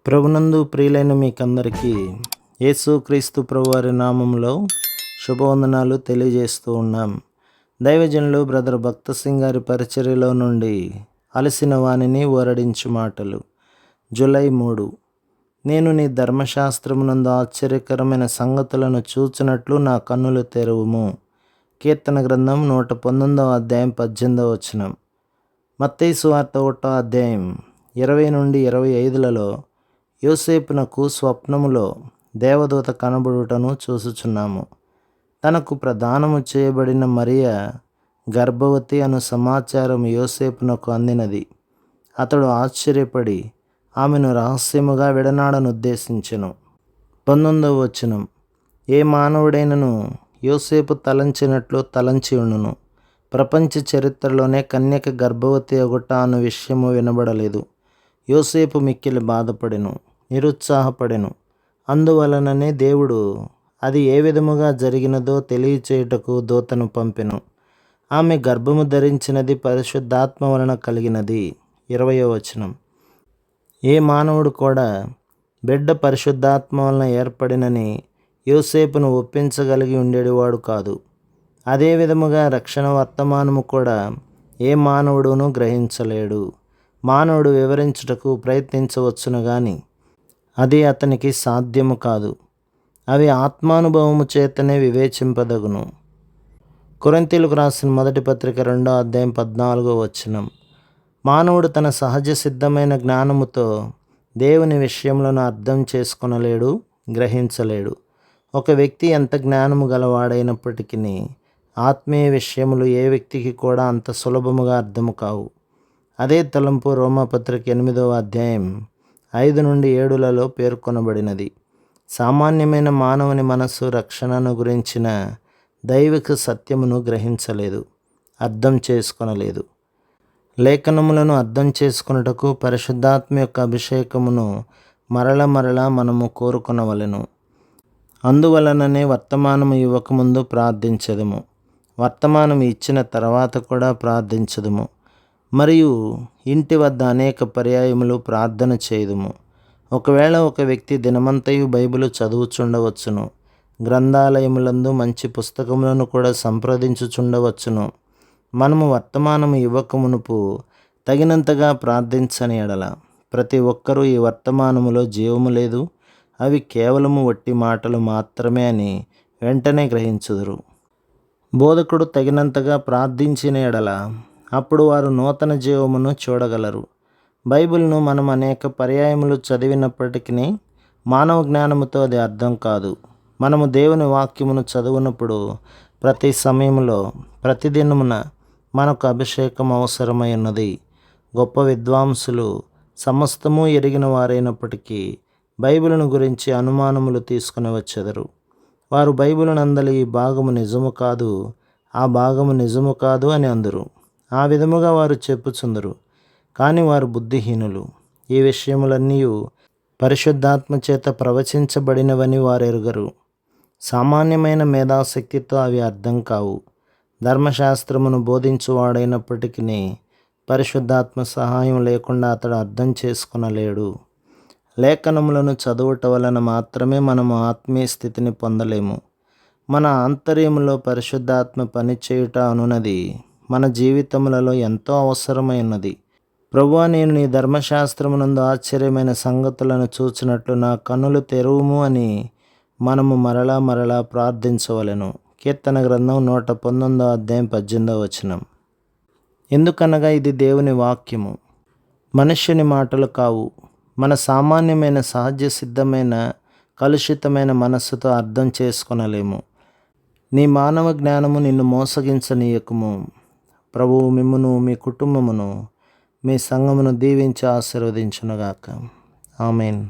ప్రభునందు ప్రియులైన మీకందరికీ యేసుక్రీస్తు ప్రభువారి నామంలో శుభవందనాలు తెలియజేస్తూ ఉన్నాం. దైవజనులు బ్రదర్ భక్త సింగ్ గారి పరిచర్యలో నుండి అలసిన వానిని ఊరడించు మాటలు. జూలై 3. నేను నీ ధర్మశాస్త్రమునందు ఆశ్చర్యకరమైన సంగతులను చూచినట్లు నా కన్నులు తెరువుము. కీర్తన గ్రంథం 119 అధ్యాయం 18 వచనం. మత్తయి సువార్త 1 అధ్యాయం 20 నుండి 25లలో యోసేపునకు స్వప్నములో దేవదూత కనబడుటను చూసుచున్నాము. తనకు ప్రదానము చేయబడిన మరియ గర్భవతి అను సమాచారం యోసేపునకు అందినది. అతడు ఆశ్చర్యపడి ఆమెను రహస్యముగా విడనాడనుద్దేశించెను. 19వ వచనం. ఏ మానవుడైనను యోసేపు తలంచినట్లు తలంచి ఉండును. ప్రపంచ చరిత్రలోనే కన్యక గర్భవతి అగుట అను విషయము వినబడలేదు. యోసేపు మిక్కిలి బాధపడెను, నిరుత్సాహపడెను. అందువలననే దేవుడు అది ఏ విధముగా జరిగినదో తెలియచేయుటకు దూతను పంపెను. ఆమె గర్భము ధరించినది పరిశుద్ధాత్మ వలన కలిగినది. 20వ వచనం. ఏ మానవుడు కూడా బిడ్డ పరిశుద్ధాత్మ వలన ఏర్పడినని యోసేపును ఒప్పించగలిగి ఉండేవాడు కాదు. అదే విధముగా రక్షణ వర్తమానము కూడా ఏ మానవుడును గ్రహించలేడు. మానవుడు వివరించుటకు ప్రయత్నించవచ్చును గాని అది అతనికి సాధ్యము కాదు. అవి ఆత్మానుభవము చేతనే వివేచింపదగును. కొరింథీయులకు రాసిన మొదటి పత్రిక 2వ అధ్యాయం 14వ వచనం. మానవుడు తన సహజ సిద్ధమైన జ్ఞానముతో దేవుని విషయములను అర్థం చేసుకొనలేడు, గ్రహించలేడు. ఒక వ్యక్తి ఎంత జ్ఞానము గలవాడైనప్పటికీ ఆత్మీయ విషయములు ఏ వ్యక్తికి కూడా అంత సులభముగా అర్థము కావు. అదే తలంపు రోమాపత్రిక 8వ అధ్యాయం 5 నుండి 7లలో పేర్కొనబడినది. సామాన్యమైన మానవుని మనస్సు రక్షణను గురించిన దైవిక సత్యమును గ్రహించలేదు, అర్థం చేసుకొనలేదు. లేఖనములను అర్థం చేసుకొనుటకు పరిశుద్ధాత్మ యొక్క అభిషేకమును మరల మనము కోరుకొనవలెను. అందువలననే వర్తమానము ఇవ్వకముందు ప్రార్థించదుము, వర్తమానం ఇచ్చిన తర్వాత కూడా ప్రార్థించదుము, మరియు ఇంటి వద్ద అనేక పర్యాయములు ప్రార్థన చేయుదుము. ఒకవేళ ఒక వ్యక్తి దినమంతయు బైబిలు చదువుచుండవచ్చును, గ్రంథాలయములందు మంచి పుస్తకములను కూడా సంప్రదించుచుండవచ్చును. మనము వర్తమానము ఇవ్వకమునుపు తగినంతగా ప్రార్థించని ఎడల ప్రతి ఒక్కరూ ఈ వర్తమానములో జీవము లేదు, అవి కేవలము వట్టి మాటలు మాత్రమే అని వెంటనే గ్రహించుదురు. బోధకుడు తగినంతగా ప్రార్థించిన ఎడల అప్పుడు వారు నూతన జీవమును చూడగలరు. బైబిల్ను మనం అనేక పర్యాయములు చదివినప్పటికీ మానవ జ్ఞానముతో అది అర్థం కాదు. మనము దేవుని వాక్యమును చదువునప్పుడు ప్రతి సమయంలో ప్రతిదినమున మనకు అభిషేకం అవసరమై ఉన్నది. గొప్ప విద్వాంసులు సమస్తము ఎరిగిన వారైనప్పటికీ బైబిలును గురించి అనుమానములు తీసుకుని వచ్చెదరు. వారు బైబిలు నందలి ఈ భాగము నిజము కాదు, ఆ భాగము నిజము కాదు అని అందురు. ఆ విధముగా వారు చెప్పుచుందరు, కానీ వారు బుద్ధిహీనులు. ఈ విషయములన్నీ పరిశుద్ధాత్మ చేత ప్రవచించబడినవని వారు ఎరుగరు. సామాన్యమైన మేధాశక్తితో అవి అర్థం కావు. ధర్మశాస్త్రమును బోధించువాడైనప్పటికీ పరిశుద్ధాత్మ సహాయం లేకుండా అతడు అర్థం చేసుకొనలేడు. లేఖనములను చదువుట వలన మాత్రమే మనము ఆత్మీయ స్థితిని పొందలేము. మన ఆంతర్యములో పరిశుద్ధాత్మ పనిచేయుట అనున్నది మన జీవితములలో ఎంతో అవసరమై ఉన్నది. ప్రభువా, నేను నీ ధర్మశాస్త్రమునందు ఆశ్చర్యమైన సంగతులను చూచినట్లు నా కన్నులు తెరువుము అని మనము మరలా ప్రార్థించవలెను. కీర్తన గ్రంథం 119 అధ్యాయం 18వ వచనం. ఎందుకనగా ఇది దేవుని వాక్యము, మనుష్యుని మాటలు కావు. మన సామాన్యమైన సహజ సిద్ధమైన కలుషితమైన మనస్సుతో అర్థం చేసుకొనలేము. నీ మానవ జ్ఞానము నిన్ను మోసగించనీయకుము. ప్రభువు మిమ్మును, మీ కుటుంబమును, మీ సంఘమును దీవించి ఆశీర్వదించునుగాక. ఆమేన్.